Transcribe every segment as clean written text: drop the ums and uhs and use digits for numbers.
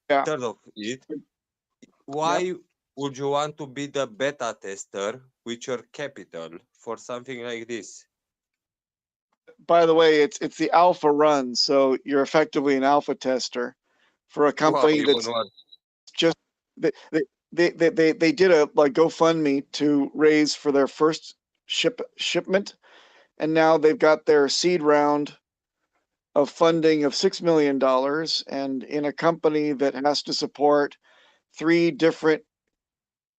Yeah. third of it, Yep. why would you want to be the beta tester with your capital for something like this? By the way, it's the alpha run, so you're effectively an alpha tester for a Wow, company even that's worse. just they they did a like GoFundMe to raise for their first shipment, and now they've got their seed round of funding of $6 million, and in a company that has to support three different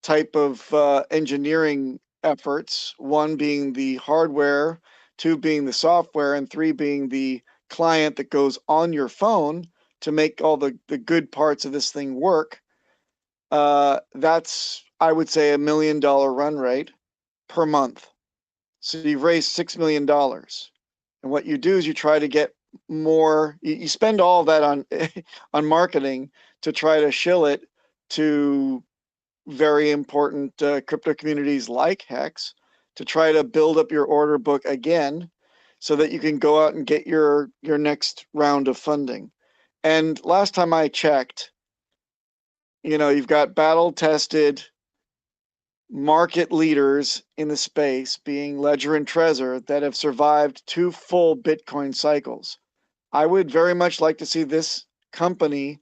type of engineering efforts, one being the hardware, two being the software, and three being the client that goes on your phone to make all the good parts of this thing work. That's, I would say, $1 million run rate per month. So you've raised $6 million. And what you do is you try to get more, you spend all that on on marketing to try to shill it to very important crypto communities like Hex to try to build up your order book again so that you can go out and get your next round of funding. And last time I checked, you've got battle tested market leaders in the space, being Ledger and Trezor, that have survived two full Bitcoin cycles. I would very much like to see this company,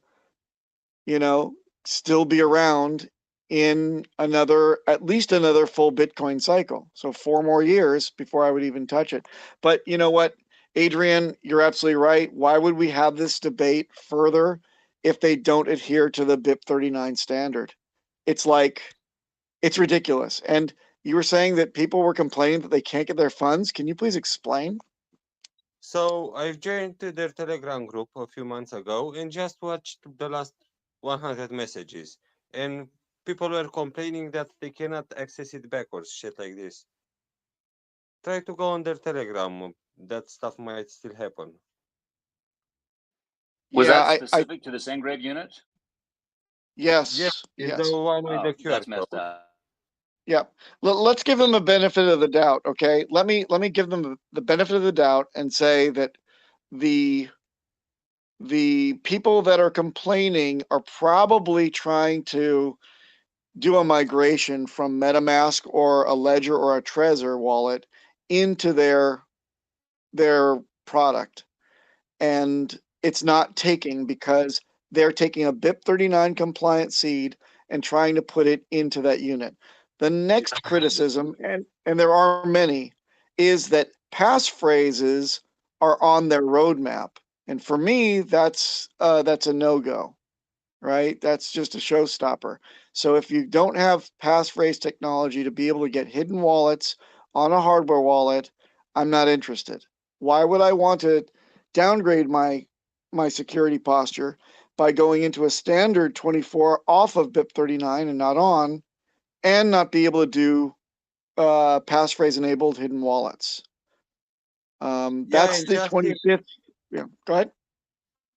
you know, still be around in at least another full Bitcoin cycle. So 4 more years before I would even touch it. But you know what, Adrian, you're absolutely right. Why would we have this debate further if they don't adhere to the BIP 39 standard? It's like, it's ridiculous. And you were saying that people were complaining that they can't get their funds. Can you please explain? So I've joined to their Telegram group a few months ago and just watched the last 100 messages. And people were complaining that they cannot access it backwards, shit like this. Try to go on their Telegram. That stuff might still happen. Was Yeah, that specific to the SendGrid unit? Yes, yes, it's the yes. one with the QR That's messed code. up. Yeah. Let's give them a benefit of the doubt, okay? Let me give them the benefit of the doubt and say that the the people that are complaining are probably trying to do a migration from MetaMask or a Ledger or a Trezor wallet into their product, and it's not taking because they're taking a BIP 39 compliant seed and trying to put it into that unit. The next criticism, and there are many, is that passphrases are on their roadmap. And for me, that's a no-go, right? That's just a showstopper. So if you don't have passphrase technology to be able to get hidden wallets on a hardware wallet, I'm not interested. Why would I want to downgrade my security posture by going into a standard 24 off of BIP 39 and not on, and not be able to do passphrase enabled hidden wallets? Yeah, That's and the 25th. Yeah, go ahead.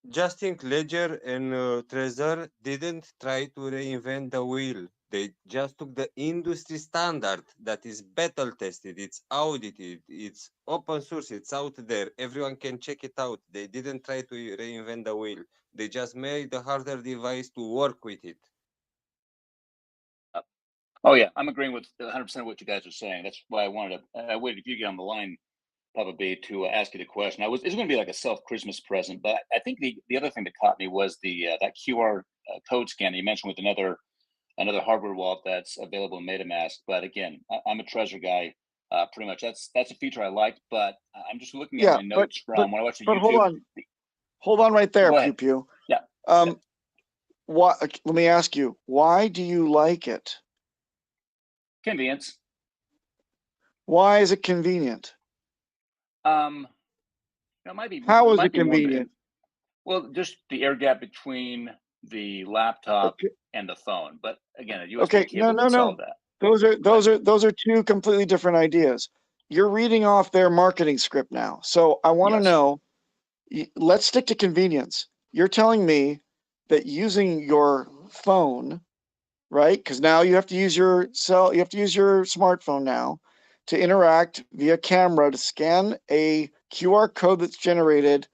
just think Ledger and Trezor didn't try to reinvent the wheel. They just took the industry standard that is battle tested, it's audited, it's open source, it's out there. Everyone can check it out. They didn't try to reinvent the wheel. They just made the hardware device to work with it. Oh yeah, I'm agreeing with 100% what you guys are saying. That's why I waited for you to get on the line, Papa B, to ask you the question. It's going to be like a self Christmas present, but I think the other thing that caught me was the that QR code scan you mentioned with another hardware wallet that's available in MetaMask. But again, I'm a Trezor guy. Pretty much that's a feature I liked, but I'm just looking at Yeah, my notes from when I watched the but YouTube. hold on right there, Go Pew ahead. Pew. Yeah. Um, let me ask you, why do you like it? Convenience. Why is it convenient? It might be. How is Might it be more. convenient? Well, just the air gap between the laptop Okay, and the phone. But again, a USB okay, cable would solve that. Those are two completely different ideas. You're reading off their marketing script now. So I want to Yes. know, let's stick to convenience. You're telling me that using your phone, right? Because now you have to use your smartphone now to interact via camera to scan a QR code that's generated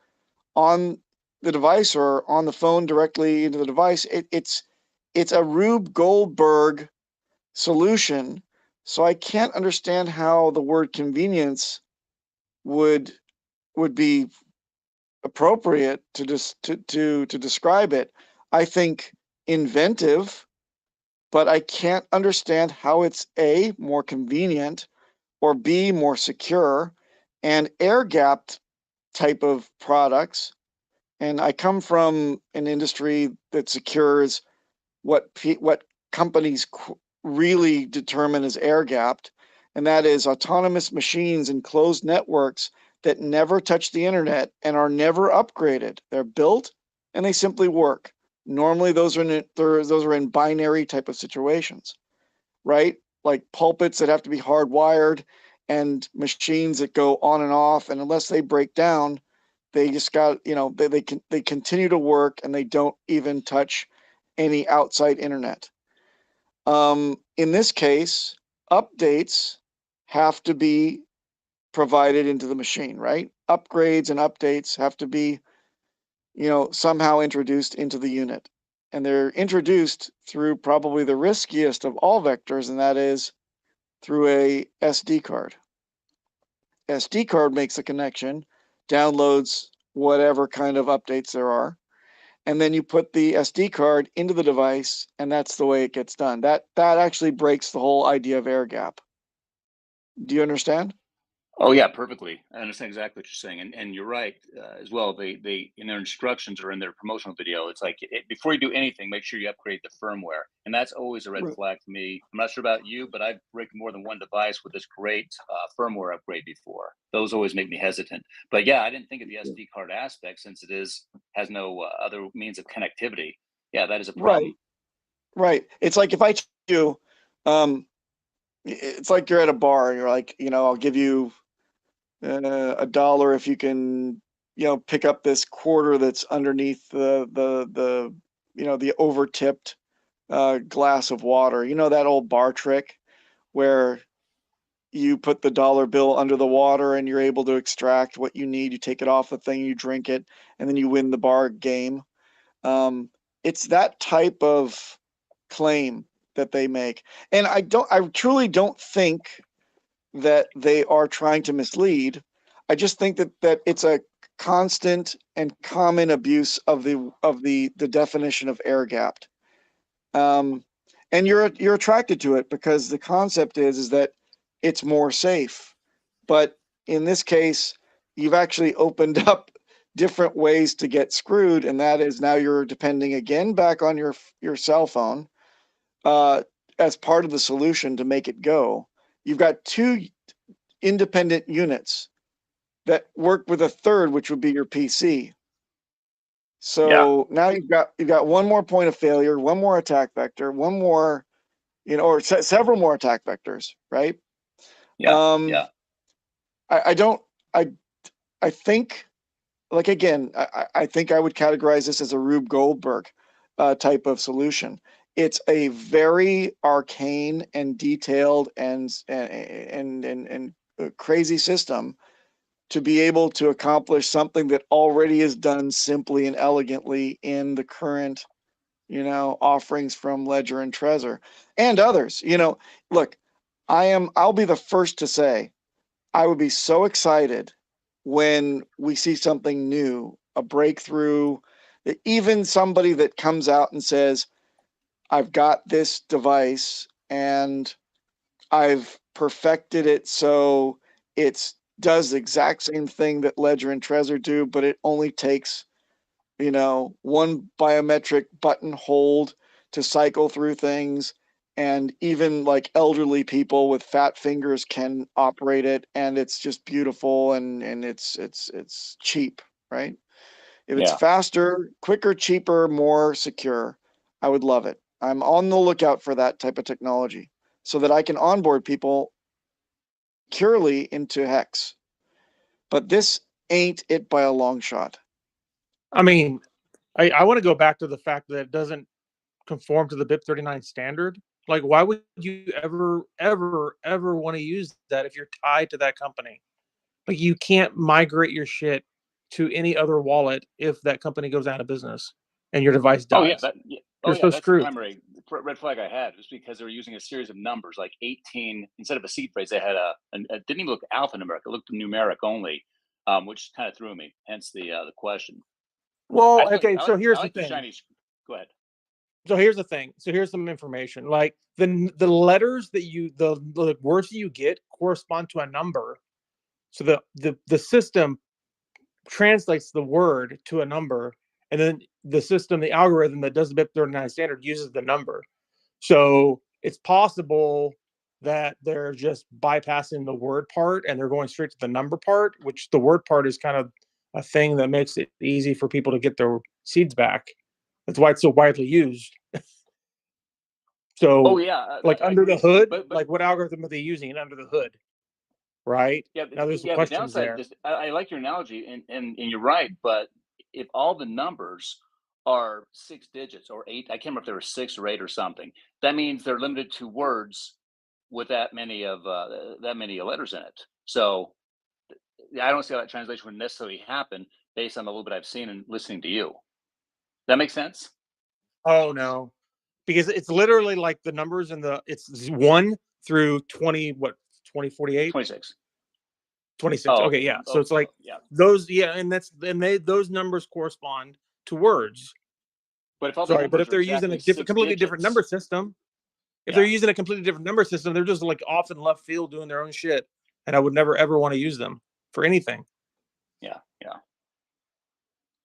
on the device or on the phone directly into the device. It's a Rube Goldberg solution. So I can't understand how the word convenience would be appropriate to describe it. I think inventive, but I can't understand how it's A, more convenient, or B, more secure, and air-gapped type of products. And I come from an industry that secures what companies really determine as air-gapped, and that is autonomous machines and closed networks that never touch the internet and are never upgraded. They're built and they simply work. Normally, those are in binary type of situations, right? Like pulpits that have to be hardwired and machines that go on and off, and unless they break down, they just got, they continue to work and they don't even touch any outside internet. In this case, updates have to be provided into the machine, right? Upgrades and updates have to be, somehow introduced into the unit. And they're introduced through probably the riskiest of all vectors, and that is through a SD card. SD card makes the connection, downloads whatever kind of updates there are, and then you put the SD card into the device, and that's the way it gets done. That actually breaks the whole idea of air gap. Do you understand? Oh yeah, perfectly. I understand exactly what you're saying, and you're right as well. They in their instructions or in their promotional video, it's like before you do anything, make sure you upgrade the firmware, and that's always a red flag for me. I'm not sure about you, but I've bricked more than one device with this great firmware upgrade before. Those always make me hesitant. But yeah, I didn't think of the SD card aspect since it has no other means of connectivity. Yeah, that is a problem. Right. It's like if I tell you, it's like you're at a bar and you're like, I'll give you $1 if you can, pick up this quarter that's underneath the over tipped glass of water. You know that old bar trick where you put the dollar bill under the water and you're able to extract what you need. You take it off the thing, you drink it, and then you win the bar game. It's that type of claim that they make, and I truly don't think that they are trying to mislead. I just think that it's a constant and common abuse of the definition of air gapped. And you're attracted to it because the concept is that it's more safe. But in this case, you've actually opened up different ways to get screwed, and that is now you're depending again back on your cell phone as part of the solution to make it go. You've got two independent units that work with a third, which would be your PC. So now you've got one more point of failure, one more attack vector, one more, or several more attack vectors, right? Yeah. I think, like, again, I think I would categorize this as a Rube Goldberg type of solution. It's a very arcane and detailed and crazy system to be able to accomplish something that already is done simply and elegantly in the current, offerings from Ledger and Trezor and others. Look, I'll be the first to say I would be so excited when we see something new, a breakthrough, that even somebody that comes out and says, I've got this device and I've perfected it so it does the exact same thing that Ledger and Trezor do, but it only takes, one biometric button hold to cycle through things. And even like elderly people with fat fingers can operate it, and it's just beautiful and it's cheap, right? If it's faster, quicker, cheaper, more secure, I would love it. I'm on the lookout for that type of technology so that I can onboard people securely into HEX. But this ain't it by a long shot. I mean, I want to go back to the fact that it doesn't conform to the BIP39 standard. Like, why would you ever want to use that if you're tied to that company? Like, you can't migrate your shit to any other wallet if that company goes out of business and your device dies. Oh yeah, You're so that's the screwed. primary red flag I had, was because they were using a series of numbers, like 18 instead of a seed phrase. They had a didn't even look alphanumeric; it looked numeric only, which kind of threw me. Hence the question. Well, okay, so here's the thing. Chinese. Go ahead. So here's the thing. So here's some information. Like the letters that the words that you get correspond to a number. So the system translates the word to a number, and then the algorithm that does the BIP39 standard uses the number. So it's possible that they're just bypassing the word part and they're going straight to the number part, which the word part is kind of a thing that makes it easy for people to get their seeds back. That's why it's so widely used. So, like under the hood, but like what algorithm are they using under the hood? Right? Yeah. Now there's the questions downside, there. I like your analogy, and you're right. But if all the numbers are 6 digits or 8, I can't remember if there were 6 or 8 or something, that means they're limited to words with that many letters in it. So I don't see how that translation would necessarily happen based on the little bit I've seen and listening to you. That makes sense? Oh no, because it's literally like the numbers in it's 1 through 20. What 2048? 26. 26. Oh, okay, yeah. So it's like those, and those numbers correspond to words. But if all but if they're using a completely different number system, they're using a completely different number system, they're just like off in left field doing their own shit, and I would never ever want to use them for anything.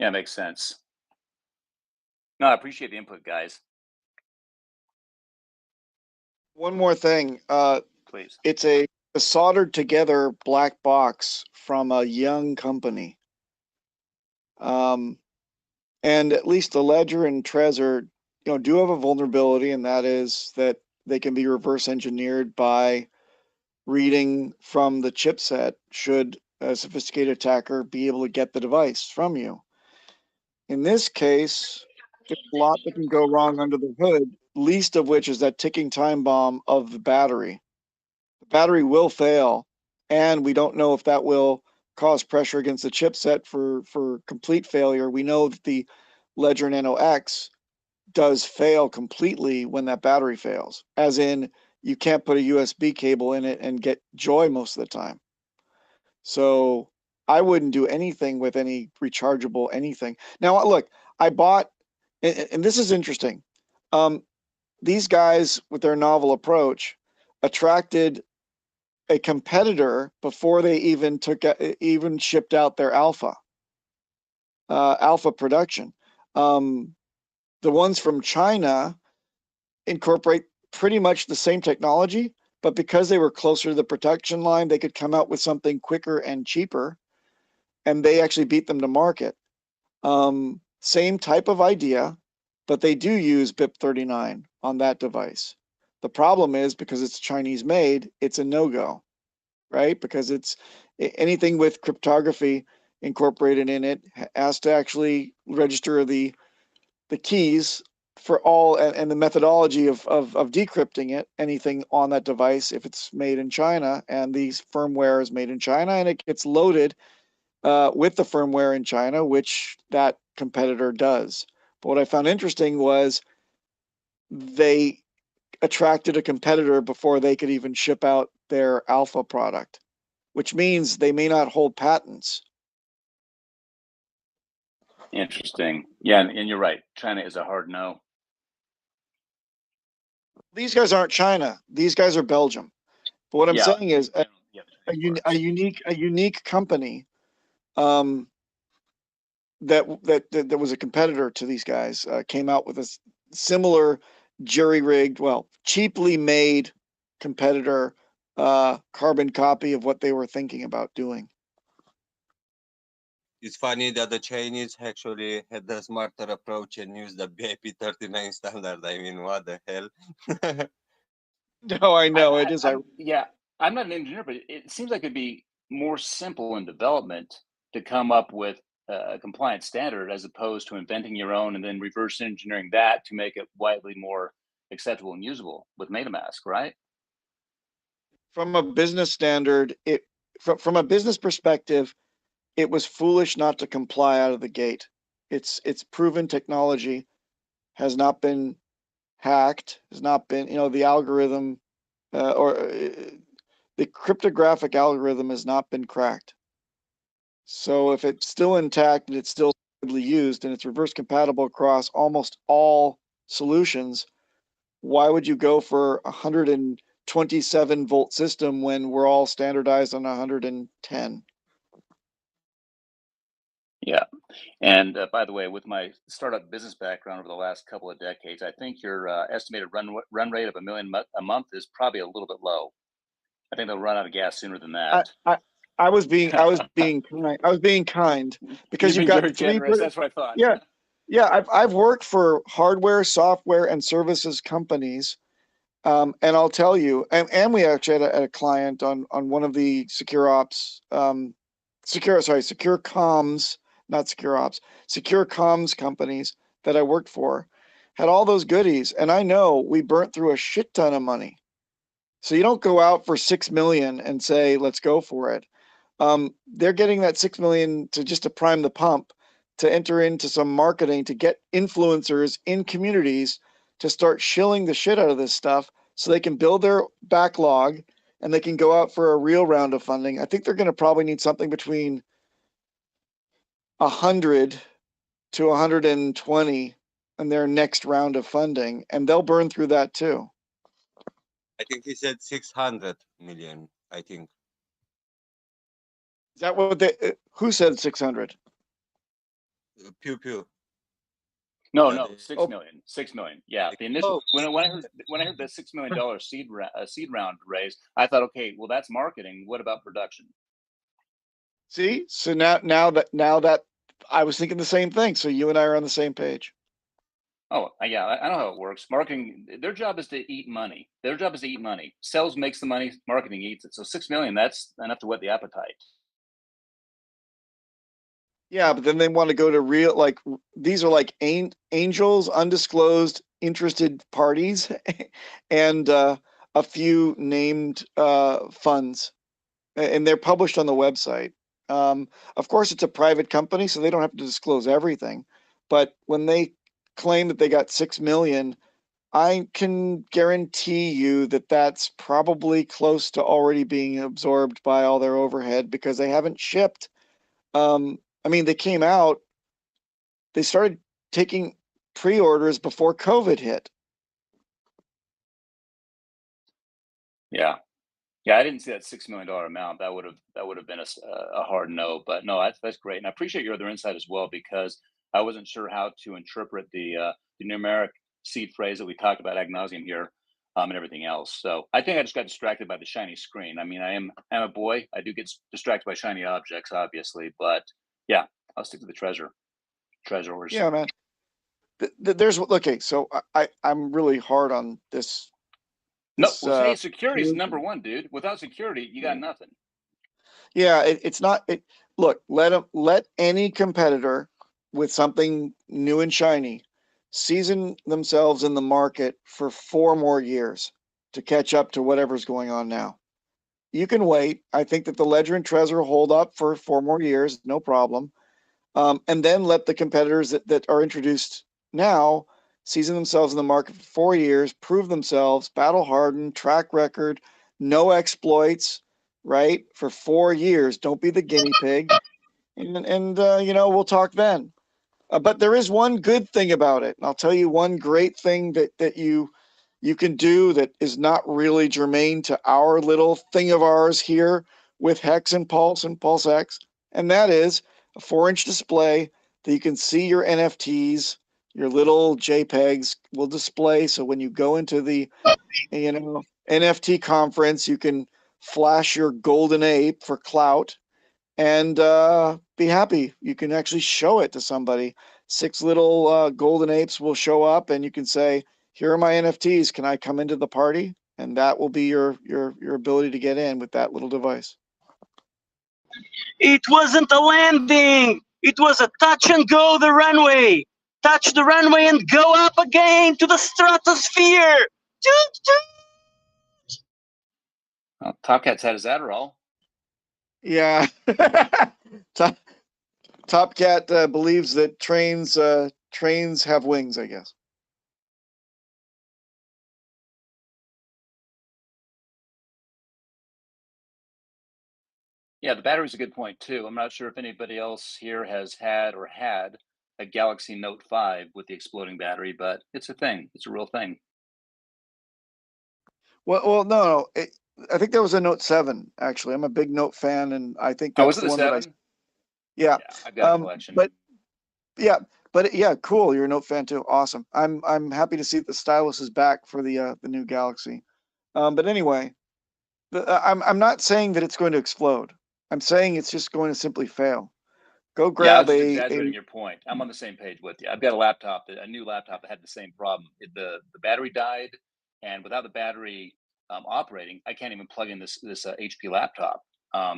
Yeah, makes sense. No, I appreciate the input, guys. One more thing. Please. It's a soldered together black box from a young company. And at least the Ledger and Trezor, do have a vulnerability, and that is that they can be reverse engineered by reading from the chipset should a sophisticated attacker be able to get the device from you. In this case, there's a lot that can go wrong under the hood, least of which is that ticking time bomb of the battery. The battery will fail, and we don't know if that will cause pressure against the chipset for complete failure. We know that the Ledger Nano X does fail completely when that battery fails, as in you can't put a USB cable in it and get joy most of the time. So I wouldn't do anything with any rechargeable anything. Now, look, I bought, and this is interesting. These guys, with their novel approach, attracted a competitor before they even shipped out their alpha production. The ones from China incorporate pretty much the same technology, but because they were closer to the production line, they could come out with something quicker and cheaper, and they actually beat them to market. Same type of idea, but they do use BIP39 on that device. The problem is, because it's Chinese made, it's a no-go, right? Because it's anything with cryptography incorporated in it has to actually register the keys for all, and the methodology of decrypting it, anything on that device, if it's made in China, and these firmware is made in China, and it gets loaded with the firmware in China, which that competitor does. But what I found interesting was they attracted a competitor before they could even ship out their alpha product, which means they may not hold patents. Interesting. Yeah, and you're right. China is a hard no. These guys aren't China. These guys are Belgium. But what I'm saying is a unique company that was a competitor to these guys came out with a similar jury-rigged, cheaply made competitor carbon copy of what they were thinking about doing. It's funny that the Chinese actually had the smarter approach and used the BIP39 standard. I mean, what the hell? No, I know it is. I'm not an engineer, but it seems like it'd be more simple in development to come up with a compliant standard as opposed to inventing your own and then reverse engineering that to make it widely more acceptable and usable with MetaMask, right? From a business standard, from a business perspective, it was foolish not to comply out of the gate. It's proven technology, has not been hacked, has not been, the algorithm the cryptographic algorithm has not been cracked. So if it's still intact and it's still widely used and it's reverse compatible across almost all solutions, why would you go for a 127 volt system when we're all standardized on 110? Yeah. And by the way, with my startup business background over the last couple of decades, I think your estimated run rate of $1 million a month is probably a little bit low. I think they'll run out of gas sooner than that. I was being kind because you've been got very three. generous. That's what I thought. Yeah. I've worked for hardware, software, and services companies, and I'll tell you, and we actually had a client on one of the secure comms, not secure ops, secure comms companies that I worked for, had all those goodies, and I know we burnt through a shit ton of money. So you don't go out for 6 million and say, let's go for it. They're getting that 6 million to prime the pump, to enter into some marketing, to get influencers in communities to start shilling the shit out of this stuff so they can build their backlog and they can go out for a real round of funding. I think they're going to probably need something between 100 to 120 in their next round of funding, and they'll burn through that too. I think he said 600 million, I think. Is that what who said 600? Pew pew. No, 6 million. 6 million. Yeah, the initial when I heard the $6 million seed round raise, I thought, okay, well that's marketing. What about production? See, so now that I was thinking the same thing. So you and I are on the same page. Oh yeah, I know how it works. Marketing, their job is to eat money. Sales makes the money. Marketing eats it. So 6 million, that's enough to whet the appetite. Yeah, but then they want to go to real, like, these are like angels, undisclosed interested parties, and a few named funds, and they're published on the website. Of course, it's a private company, so they don't have to disclose everything. But when they claim that they got 6 million, I can guarantee you that that's probably close to already being absorbed by all their overhead because they haven't shipped. I mean, they started taking pre-orders before COVID hit. Yeah. I didn't see that $6 million amount. That would have been a hard no. But no, that's great, and I appreciate your other insight as well, because I wasn't sure how to interpret the numeric seed phrase that we talked about ad nauseum here, and everything else. So I think I just got distracted by the shiny screen. I mean, I'm a boy. I do get distracted by shiny objects, obviously, but yeah, I'll stick to the treasures. Yeah, man. There's okay. So I'm really hard on this. No, well, hey, security is number one, dude. Without security, you got nothing. Yeah, it's not. Look, let any competitor with something new and shiny season themselves in the market for 4 more years to catch up to whatever's going on now. You can wait. I think that the Ledger and Trezor will hold up for 4 more years, no problem. And then let the competitors that are introduced now season themselves in the market for 4 years, prove themselves, battle hardened, track record, no exploits, right? For 4 years. Don't be the guinea pig. And we'll talk then. But there is one good thing about it. And I'll tell you one great thing that you can do that is not really germane to our little thing of ours here with Hex and Pulse and PulseX. And that is a 4-inch display that you can see your NFTs, your little JPEGs will display. So when you go into the NFT conference, you can flash your golden ape for clout and be happy. You can actually show it to somebody. 6 little golden apes will show up, and you can say, "Here are my NFTs. Can I come into the party?" And that will be your ability to get in with that little device. It wasn't a landing. It was a touch and go the runway. Touch the runway and go up again to the stratosphere. Well, Top Cat's had his Adderall. Yeah. Top Cat believes that trains have wings, I guess. Yeah, the battery's a good point too. I'm not sure if anybody else here has had a Galaxy Note 5 with the exploding battery, but it's a thing. It's a real thing. Well, no. I think there was a Note 7, actually. I'm a big Note fan, and I think Oh, was that's it the the one that 7? yeah. Yeah, I've got a collection. Yeah, cool. You're a Note fan too. Awesome. I'm happy to see that the stylus is back for the new Galaxy. But anyway, I'm not saying that it's going to explode. I'm saying it's just going to simply fail. Go Yeah, I was grab just a exaggerating your point. I'm on the same page with you. I've got a new laptop that had the same problem. The battery died, and without the battery operating, I can't even plug in this HP laptop.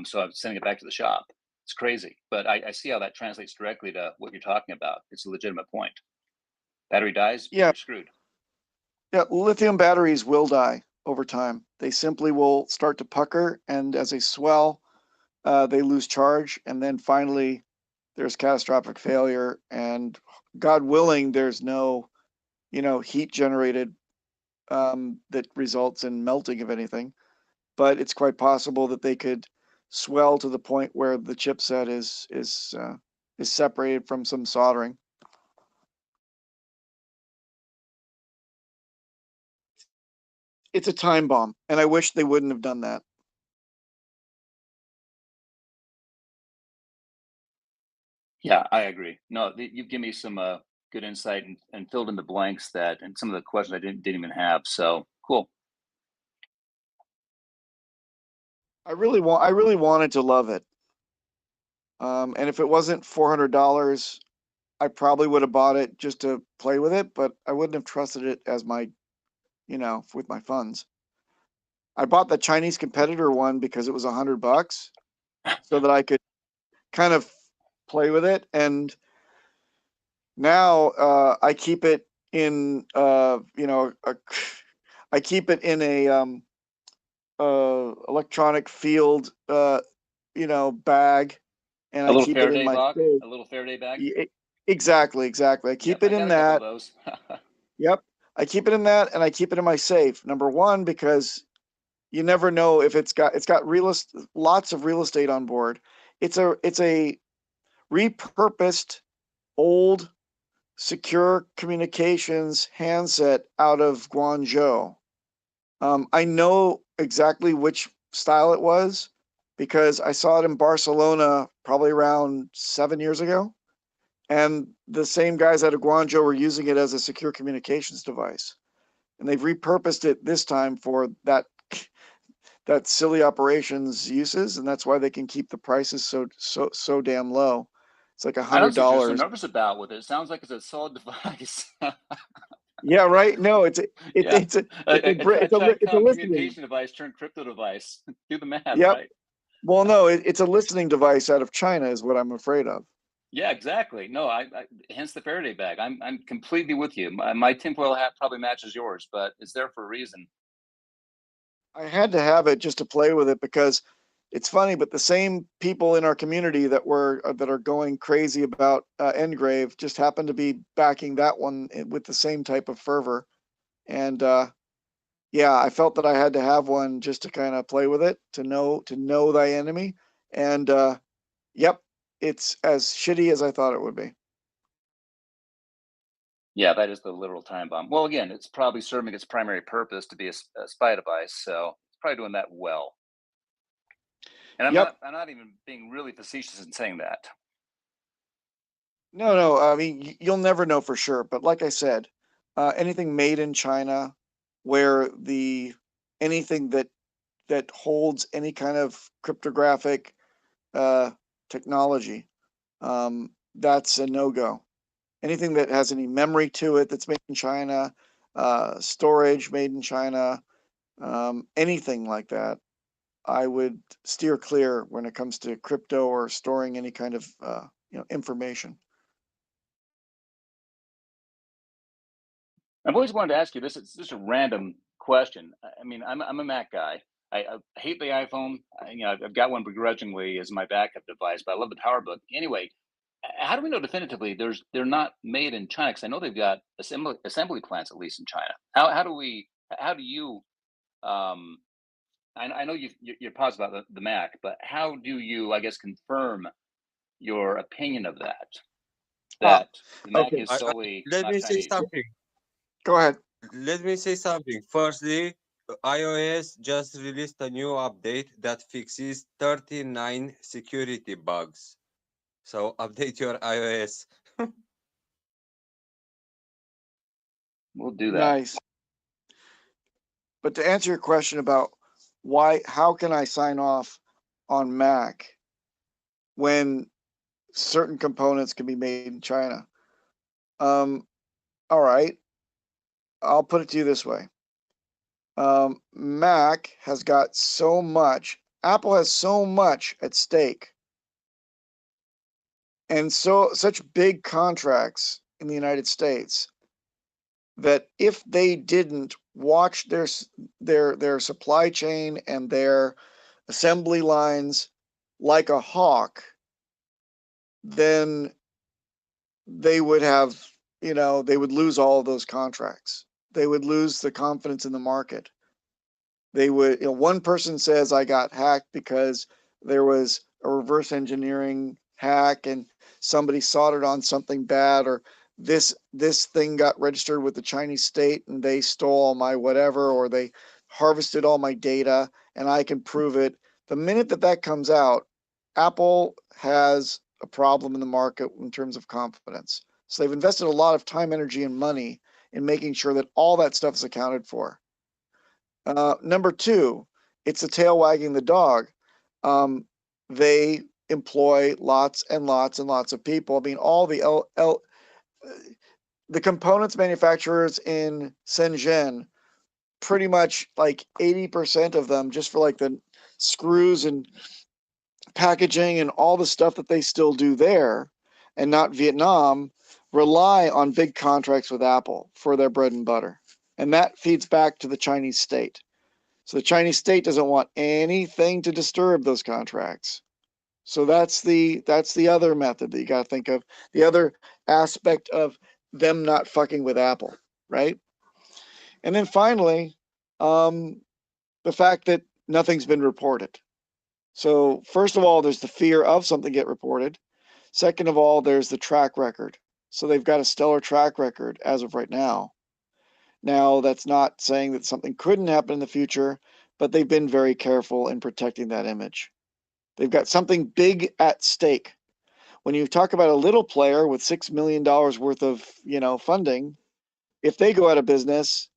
So I'm sending it back to the shop. It's crazy, but I see how that translates directly to what you're talking about. It's a legitimate point. Battery dies, yeah. you're screwed. Yeah, lithium batteries will die over time. They simply will start to pucker, and as they swell, they lose charge, and then finally there's catastrophic failure. And God willing, there's no, heat generated that results in melting of anything. But it's quite possible that they could swell to the point where the chipset is separated from some soldering. It's a time bomb, and I wish they wouldn't have done that. Yeah, I agree. No, you've given me some good insight and filled in the blanks and some of the questions I didn't even have. So cool. I really wanted to love it. And if it wasn't $400, I probably would have bought it just to play with it, but I wouldn't have trusted it as my, with my funds. I bought the Chinese competitor one because it was $100 so that I could kind of play with it. And now I keep it in, I keep it in a electronic field, bag, and A I little keep it in Faraday my box, safe. a little Faraday bag. Exactly. I Yep, keep it I got in a couple of that. those. Yep. I keep it in that, and I keep it in my safe. Number one, because you never know if it's got lots of real estate on board. It's a repurposed old secure communications handset out of Guangzhou. I know exactly which style it was because I saw it in Barcelona probably around 7 years ago. And the same guys out of Guangzhou were using it as a secure communications device. And they've repurposed it this time for that silly operations uses, and that's why they can keep the prices so damn low. It's like I know what you're so $100. nervous about with it. It sounds like it's a solid device. Yeah, right. No, Yeah, a it's a Tradecom listening. communication device turned crypto device. Do the math, Yep. right? Well, no, it's a listening device out of China, is what I'm afraid of. Yeah, exactly. No, I hence the Faraday bag. I'm completely with you. My tinfoil hat probably matches yours, but it's there for a reason. I had to have it just to play with it because it's funny, but the same people in our community that are going crazy about Engrave just happen to be backing that one with the same type of fervor. And yeah, I felt that I had to have one just to kind of play with it, to know thy enemy. And yep, it's as shitty as I thought it would be. Yeah, that is the literal time bomb. Well, again, it's probably serving its primary purpose to be a spy device, so it's probably doing that well. And Yep. I'm not even being really facetious in saying that. No. I mean, you'll never know for sure. But like I said, anything made in China, where anything that holds any kind of cryptographic technology, that's a no-go. Anything that has any memory to it that's made in China, storage made in China, anything like that, I would steer clear when it comes to crypto or storing any kind of information. I've always wanted to ask you this. It's just a random question. I mean, I'm a Mac guy. I hate the iPhone. I've got one begrudgingly as my backup device, but I love the PowerBook. Anyway, how do we know definitively they're not made in China? Because I know they've got assembly plants at least in China. How do you I know you're positive about the Mac, but how do you, I guess, confirm your opinion of that? Ah, That the Mac okay. is solely Let not me say Chinese. something. Go ahead. Let me say something. Firstly, iOS just released a new update that fixes 39 security bugs. So update your iOS. We'll do that. Nice. But to answer your question about how can I sign off on Mac when certain components can be made in China? All right, I'll put it to you this way. Mac has got so much, Apple has so much at stake, and such big contracts in the United States that if they didn't watch their supply chain and their assembly lines like a hawk, then they would have, they would lose all of those contracts. They would lose the confidence in the market. They would, one person says I got hacked because there was a reverse engineering hack and somebody soldered on something bad, or this thing got registered with the Chinese state and they stole all my whatever, or they harvested all my data and I can prove it. The minute that comes out, Apple has a problem in the market in terms of confidence. So they've invested a lot of time, energy, and money in making sure that all that stuff is accounted for. Number two, it's the tail wagging the dog. They employ lots and lots and lots of people. I mean, all the components manufacturers in Shenzhen, pretty much like 80% of them, just for like the screws and packaging and all the stuff that they still do there, and not Vietnam, rely on big contracts with Apple for their bread and butter. And that feeds back to the Chinese state. So the Chinese state doesn't want anything to disturb those contracts. So that's the other method that you got to think of. The other aspect of them not fucking with Apple, right? And then finally, the fact that nothing's been reported. So first of all, there's the fear of something get reported. Second of all, there's the track record. So they've got a stellar track record as of right now. Now, that's not saying that something couldn't happen in the future, but they've been very careful in protecting that image. They've got something big at stake. When you talk about a little player with $6 million worth of, funding, if they go out of business,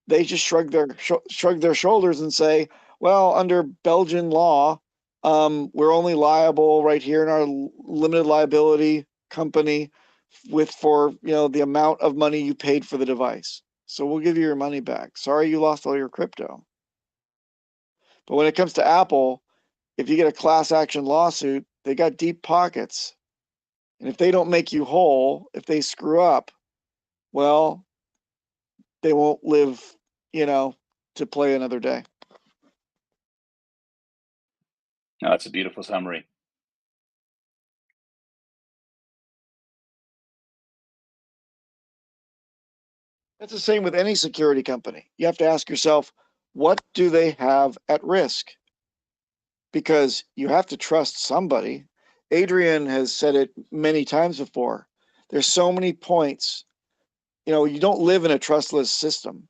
they just shrug their shoulders and say, well, under Belgian law, we're only liable right here in our limited liability company for the amount of money you paid for the device. So we'll give you your money back. Sorry you lost all your crypto. But when it comes to Apple, if you get a class action lawsuit, they got deep pockets. And if they don't make you whole, if they screw up, well, they won't live, to play another day. No, that's a beautiful summary. That's the same with any security company. You have to ask yourself, what do they have at risk? Because you have to trust somebody. Adrian has said it many times before. There's so many points. You don't live in a trustless system.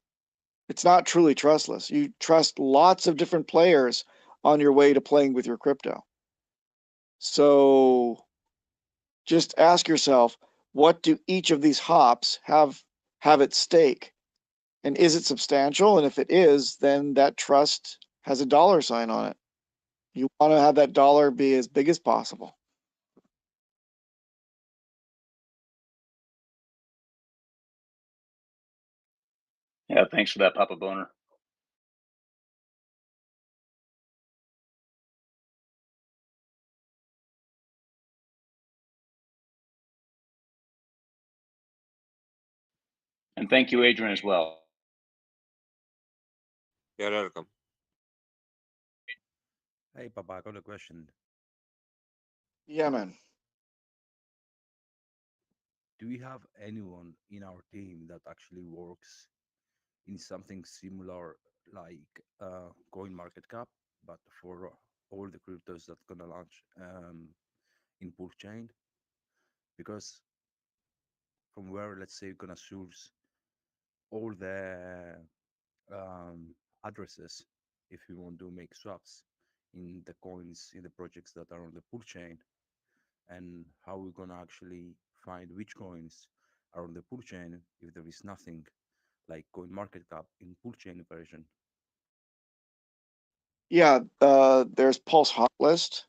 It's not truly trustless. You trust lots of different players on your way to playing with your crypto. So just ask yourself, what do each of these hops have at stake? And is it substantial? And if it is, then that trust has a dollar sign on it. You want to have that dollar be as big as possible. Yeah, thanks for that, Papa Boner. And thank you, Adrian, as well. You're welcome. Hey, Papa, I got a question. Yeah, man. do we have anyone in our team that actually works in something similar like coin market cap, but for all the cryptos that's gonna launch in Pulsechain? Because from where, let's say, you're gonna source all the addresses if you want to make swaps in the coins in the projects that are on the Pulsechain, and how we're gonna actually find which coins are on the Pulsechain if there is nothing like coin market cap in Pulsechain version. Yeah, there's Pulse Hot List,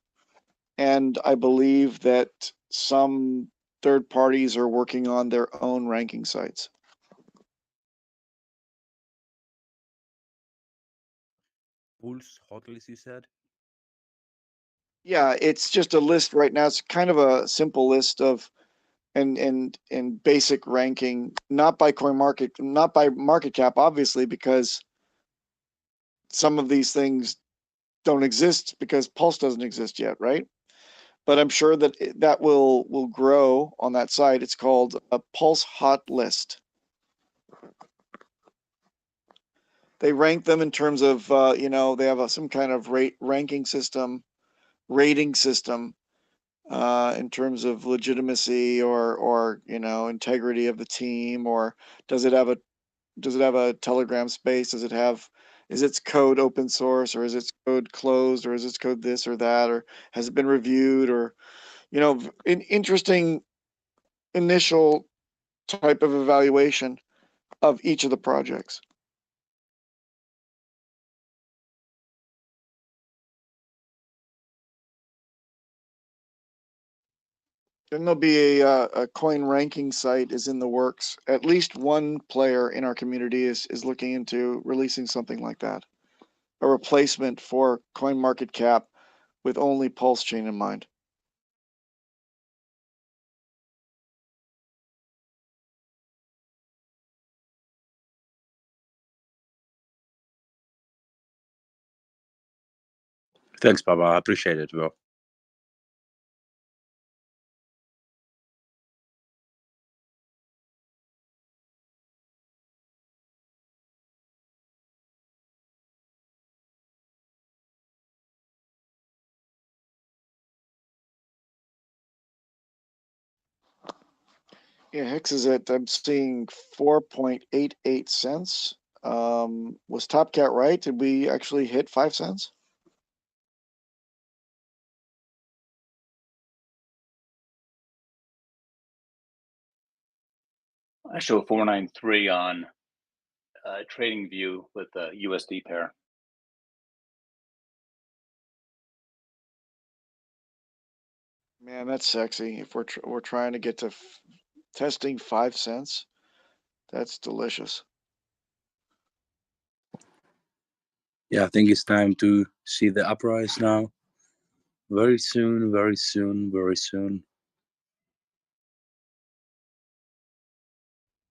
and I believe that some third parties are working on their own ranking sites. Pulse hotlist, you said? Yeah, it's just a list right now. It's kind of a simple list of and basic ranking, not by market cap, obviously, because some of these things don't exist because Pulse doesn't exist yet, right? But I'm sure that that will grow on that site. It's called a Pulse Hot List. They rank them in terms of they have some kind of rating system in terms of legitimacy or integrity of the team, or does it have a Telegram space? Is its code open source, or is its code closed, or is its code this or that, or has it been reviewed, or an interesting initial type of evaluation of each of the projects. Then there'll be a coin ranking site is in the works. At least one player in our community is looking into releasing something like that, a replacement for coin market cap with only Pulsechain in mind. Thanks, Baba. I appreciate it, bro. Yeah, Hex is at, I'm seeing 4.88 cents. Was Top Cat right? Did we actually hit 5 cents? I show 493 on Trading View with the USD pair. Man, that's sexy. If we're trying to get to testing 5 cents, that's delicious. Yeah, I think it's time to see the uprise now. Very soon, very soon, very soon.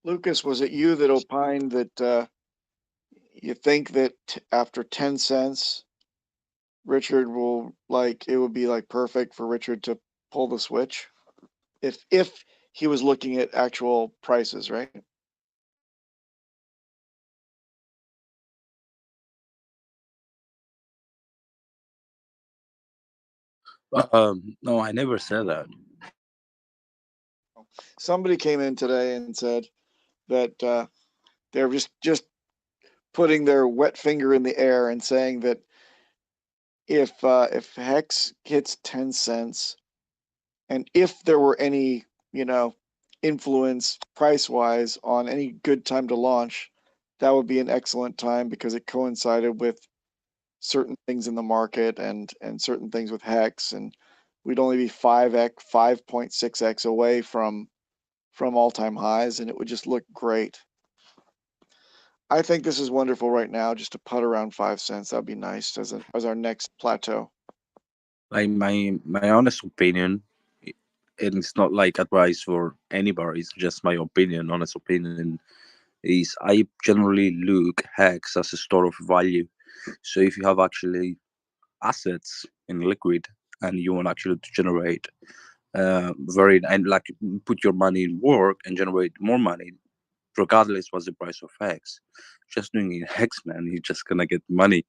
Lucas, was it you that opined that you think that after 10 cents, Richard it would be like perfect for Richard to pull the switch if he was looking at actual prices, right? No, I never said that. Somebody came in today and said that they're just putting their wet finger in the air and saying that if Hex hits 10 cents, and if there were any, influence price wise on any good time to launch, that would be an excellent time because it coincided with certain things in the market and certain things with Hex, and we'd only be 5.6x away from all-time highs, and it would just look great. I think this is wonderful right now, just to putt around 5 cents. That'd be nice as our next plateau. Like my honest opinion, and it's not like advice for anybody. It's just my opinion, honest opinion. Is I generally look Hex as a store of value. So if you have actually assets in liquid and you want actually to generate very and like put your money in work and generate more money, regardless what's the price of hex. Just doing it hex, man, you're just gonna get money.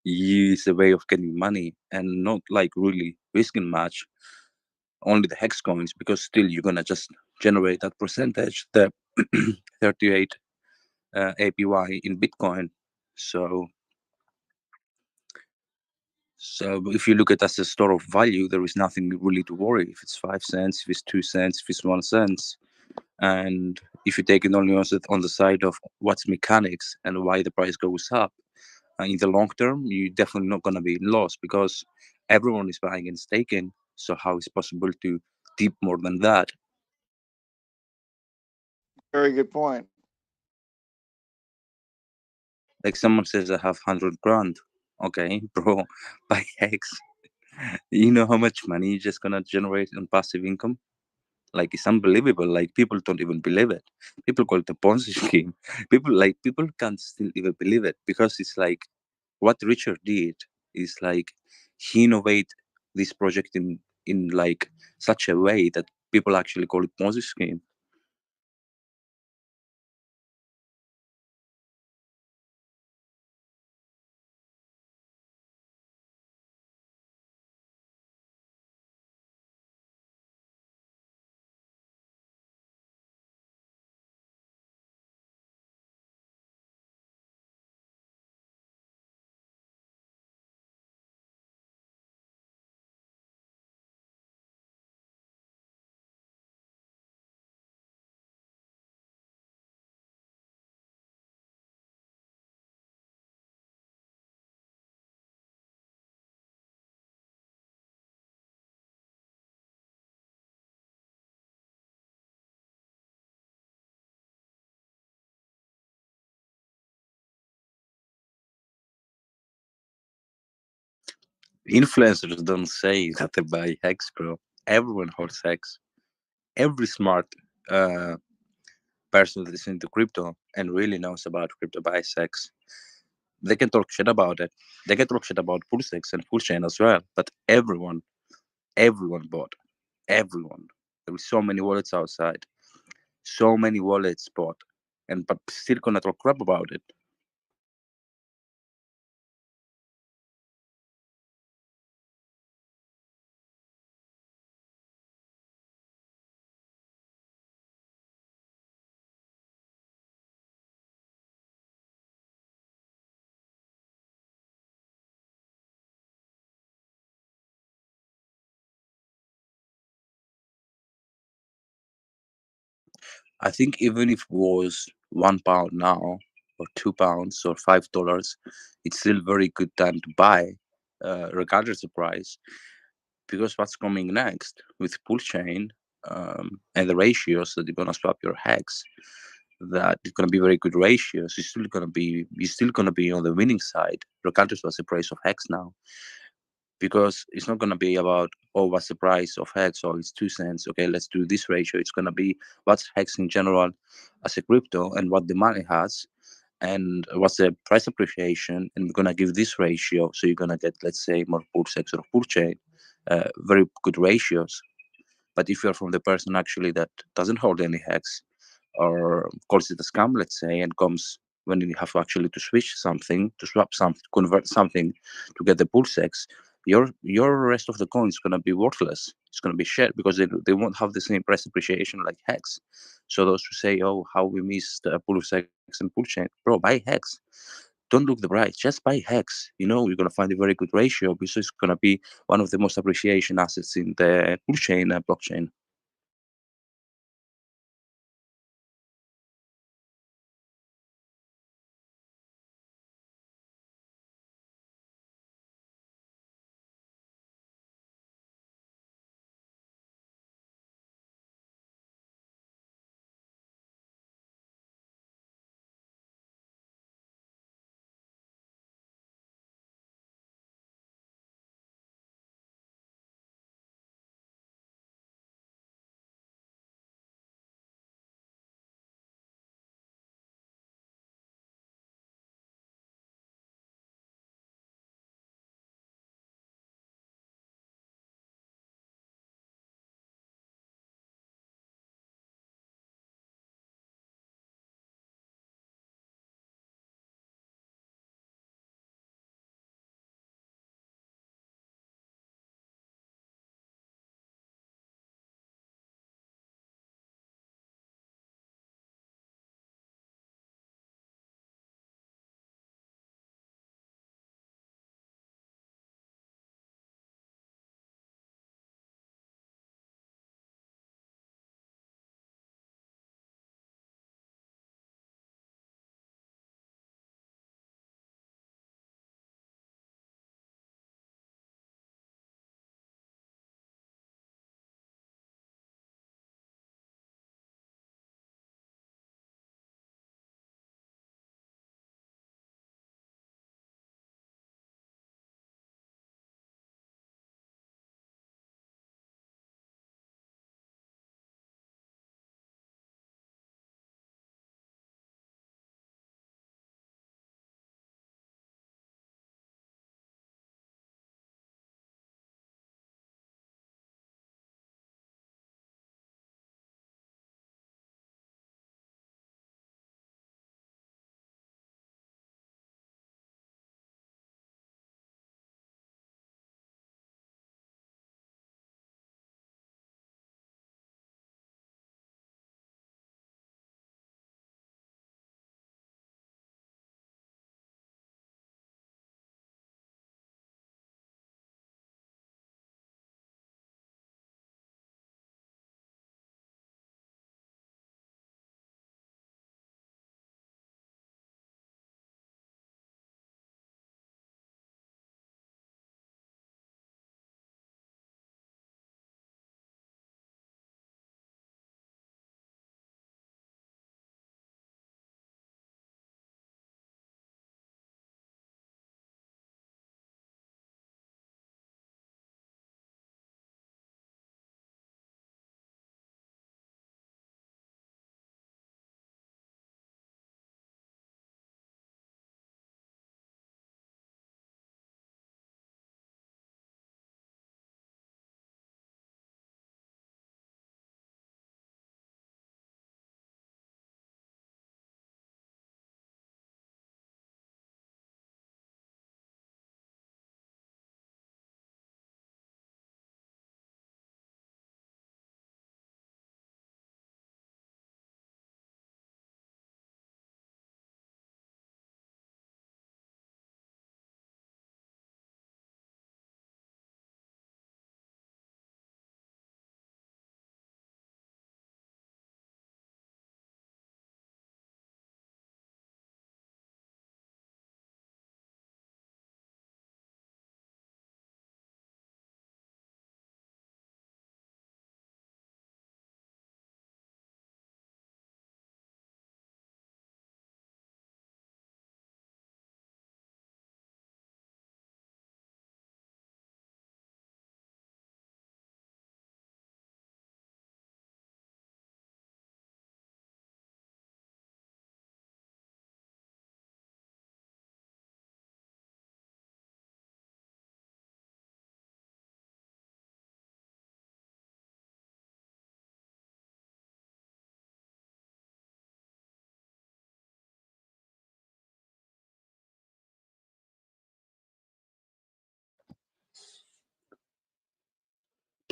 It's a way of getting money and not like really risking much. Only the hex coins, because still you're gonna just generate that percentage, the 38 APY in Bitcoin. So so if you look at it as a store of value, there is nothing really to worry. If it's 5 cents, if it's 2 cents, if it's 1 cent, and if you take it only on the side of what's mechanics and why the price goes up, in the long term, you're definitely not going to be in loss because everyone is buying and staking. So how is it possible to dip more than that? Very good point. Like someone says, I have 100 grand. Okay, bro, buy Hex. You know how much money you're just gonna generate on passive income? Like it's unbelievable. Like people don't even believe it. People call it a Ponzi scheme. People can't still even believe it because it's like what Richard did is like he innovate this project in like such a way that people actually call it Ponzi scheme. Influencers don't say that they buy Hex, bro. Everyone holds Hex. Every smart uh, person that is into crypto and really knows about crypto buys Hex. They can talk shit about it. They can talk shit about PulseX and Pulsechain as well. But everyone bought. Everyone. There were so many wallets outside. So many wallets bought. And but still gonna talk crap about it. I think even if it was £1 now, or £2 or $5, it's still very good time to buy, regardless of price, because what's coming next with Pulsechain and the ratios that you're gonna swap your hex, that it's gonna be very good ratios. You're still gonna be on the winning side, regardless of what's the price of hex now, because it's not going to be about, oh, what's the price of hex, oh, it's 2 cents, okay, let's do this ratio. It's going to be what's hex in general as a crypto and what the money has and what's the price appreciation, and we're going to give this ratio, so you're going to get, let's say, more PulseX or Pulsechain, very good ratios. But if you're from the person actually that doesn't hold any hex or calls it a scam, let's say, and comes when you have actually to switch something, to swap something, convert something to get the PulseX, your rest of the coin is gonna be worthless. It's gonna be shit because they won't have the same price appreciation like Hex. So those who say, "Oh, how we missed PulseX and Pulsechain," bro, buy Hex. Don't look the price, just buy Hex. You know you're gonna find a very good ratio because it's gonna be one of the most appreciation assets in the Pulsechain blockchain.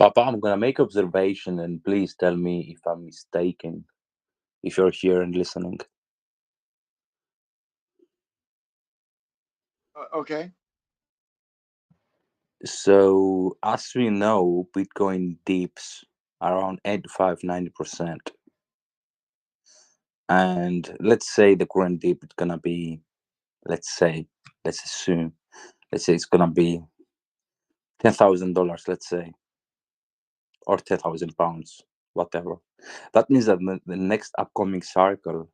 Papa, I'm gonna make observation, and please tell me if I'm mistaken. If you're here and listening. Okay. So as we know, Bitcoin dips around 85-90%. And let's say the current dip is gonna be, let's assume, it's gonna be $10,000, let's say, or £10,000, whatever. That means that the next upcoming cycle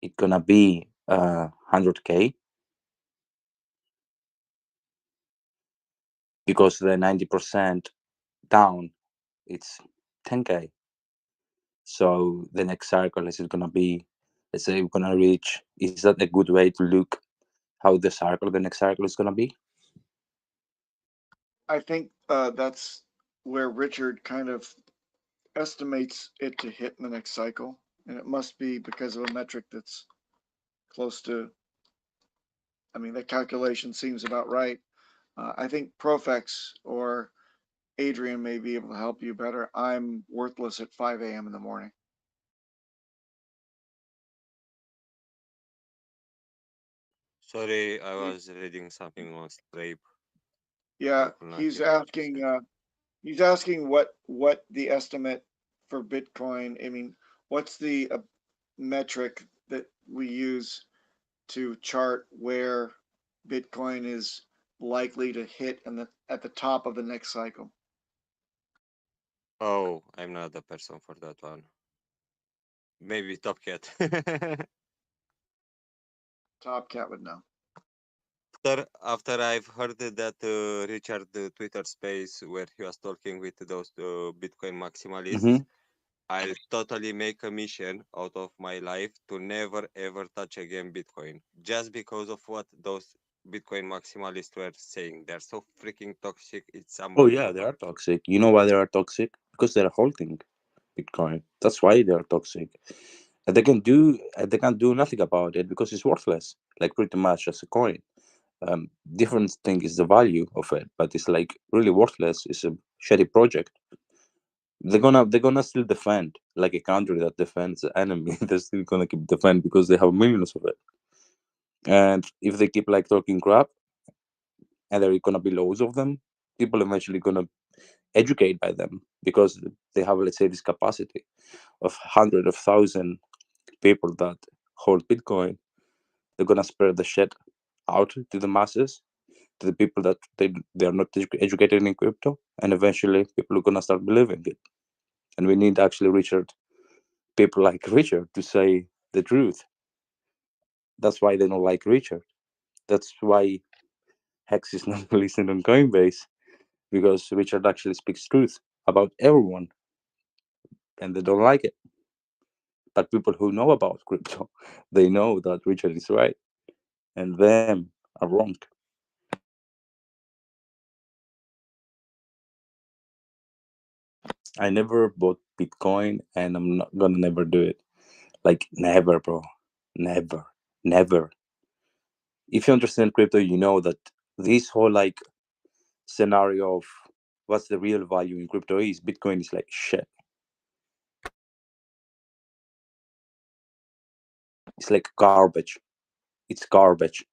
it's gonna be 100K, because the 90% down it's 10K. So the next cycle is gonna be, let's say we're gonna reach. Is that a good way to look how the next cycle is gonna be? I think that's where Richard kind of estimates it to hit in the next cycle, and it must be because of a metric that's close to. I mean, that calculation seems about right. I think Profex or Adrian may be able to help you better. I'm worthless at 5 a.m. in the morning. Sorry, I was reading something on Stripe. Yeah, I could not he's hear what you asking. said. He's asking what the estimate for Bitcoin. I mean, what's the metric that we use to chart where Bitcoin is likely to hit at the top of the next cycle? Oh, I'm not the person for that one. Maybe Top Cat. Top Cat would know. After I've heard that Richard Twitter space where he was talking with those Bitcoin maximalists, I'll totally make a mission out of my life to never ever touch again Bitcoin, just because of what those Bitcoin maximalists were saying. They're so freaking toxic. It's Oh yeah, they unbelievable. are toxic. You know why they are toxic? Because they're holding Bitcoin. That's why they are toxic. And they can't do nothing about it because it's worthless. Like pretty much as a coin. Different thing is the value of it, but it's like really worthless. It's a shitty project. They're gonna still defend, like a country that defends the enemy. They're still gonna keep defend because they have millions of it. And if they keep like talking crap, and there are gonna be loads of them, people eventually gonna educate by them because they have, let's say, this capacity of hundred of thousand people that hold Bitcoin. They're gonna spread the shit out to the masses, to the people that they are not educated in crypto, and eventually people are gonna start believing it. And we need actually people like Richard to say the truth. That's why they don't like Richard. That's why Hex is not listed on Coinbase, because Richard actually speaks truth about everyone, and they don't like it. But people who know about crypto, they know that Richard is right, and them are wrong. I never bought Bitcoin, and I'm not gonna never do it. Like never, bro. Never. Never. If you understand crypto, you know that this whole like scenario of what's the real value in crypto is, Bitcoin is like shit. It's like garbage. It's garbage.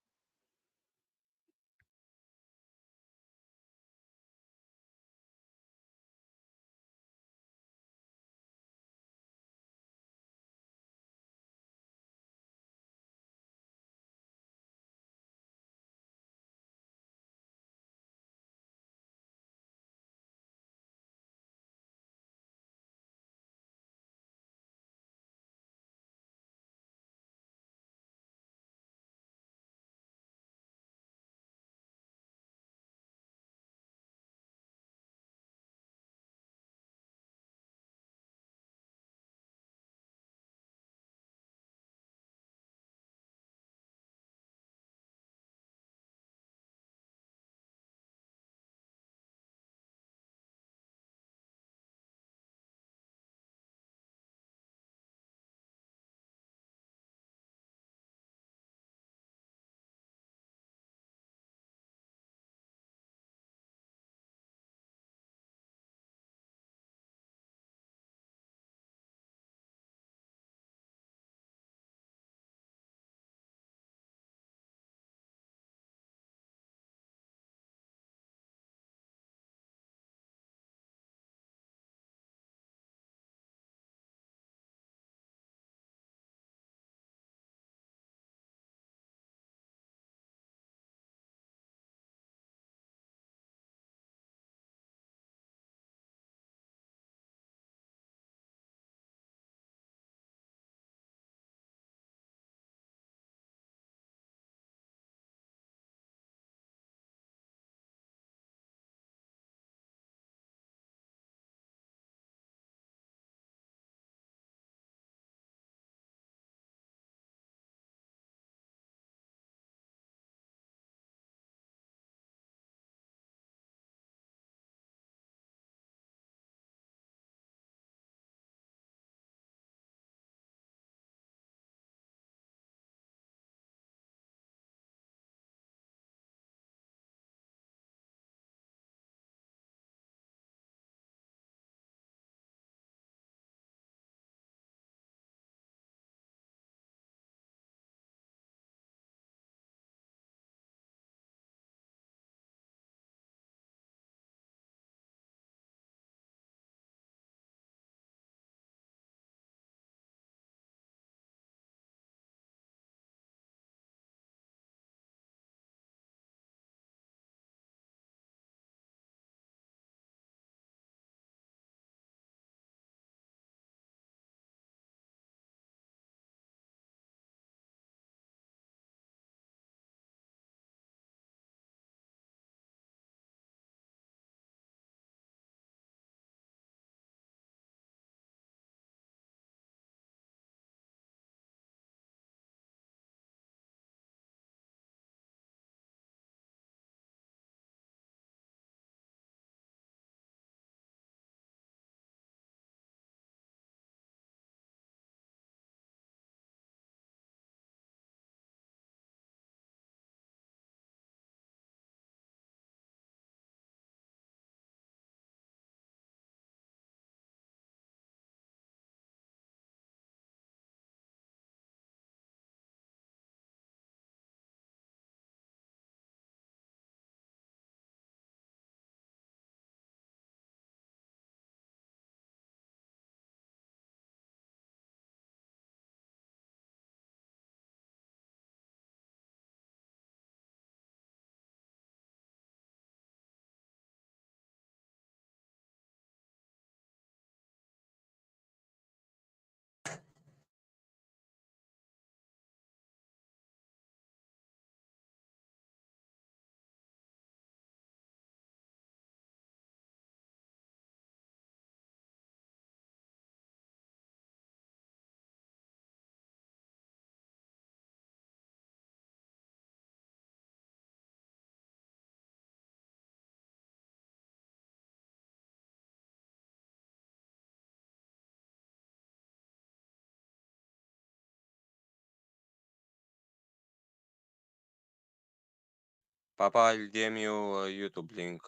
Papa, I'll DM you a YouTube link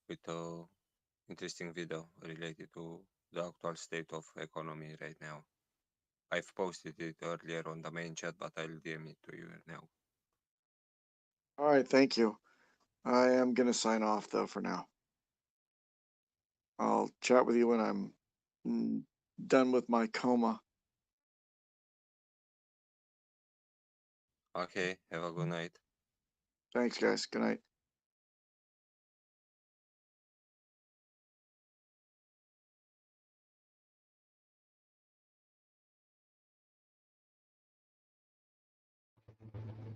with a interesting video related to the actual state of economy right now. I've posted it earlier on the main chat, but I'll DM it to you now. All right, thank you. I am gonna sign off though for now. I'll chat with you when I'm done with my coma. Okay, have a good night. Thanks, guys. Good night.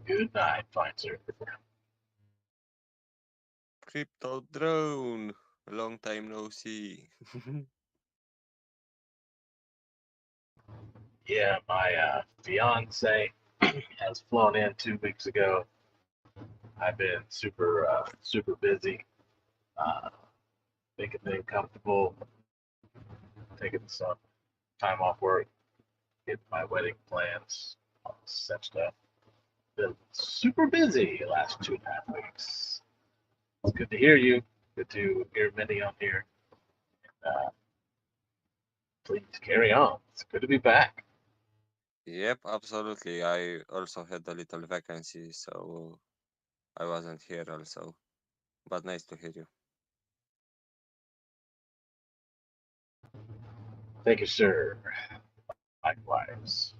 Good night, fine sir. Crypto drone, long time no see. Yeah, my fiance has flown in 2 weeks ago. I've been super busy, making things comfortable, taking some time off work, getting my wedding plans, all such stuff. Been super busy the last 2.5 weeks. It's good to hear you. Good to hear many on here. Please carry on. It's good to be back. Yep, absolutely. I also had a little vacancy, so I wasn't here also. But nice to hear you. Thank you, sir. Likewise.